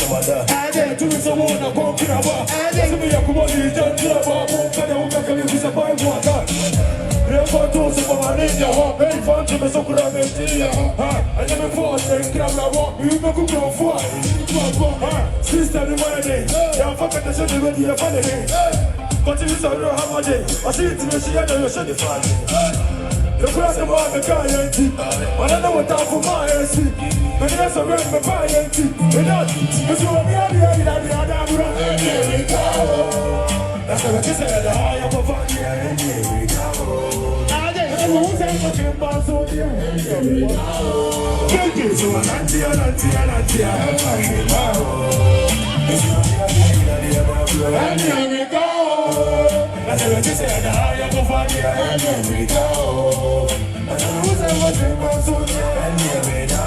I get to someone a walk in a bar. I get to be a commodity, just a bar. Can you make a little survive one time? Refer to some of my ninja, very fun to me, so could I make it? I never forced and grab a walk, you make a go for it. Sister, the money, you're fucking the shit with your family. But you saw her how much I see it to she had a shitty family. The person was the guy, but I know what time for my AC. But that's a red for my AC. Without you, you are the other. That's what you said, I am a funny, and here we go. I won't say much about so dear. Thank you so much, Auntie. And here we go. That's what you said, I am a funny, and here we go. I don't know what's so dear. And here we go.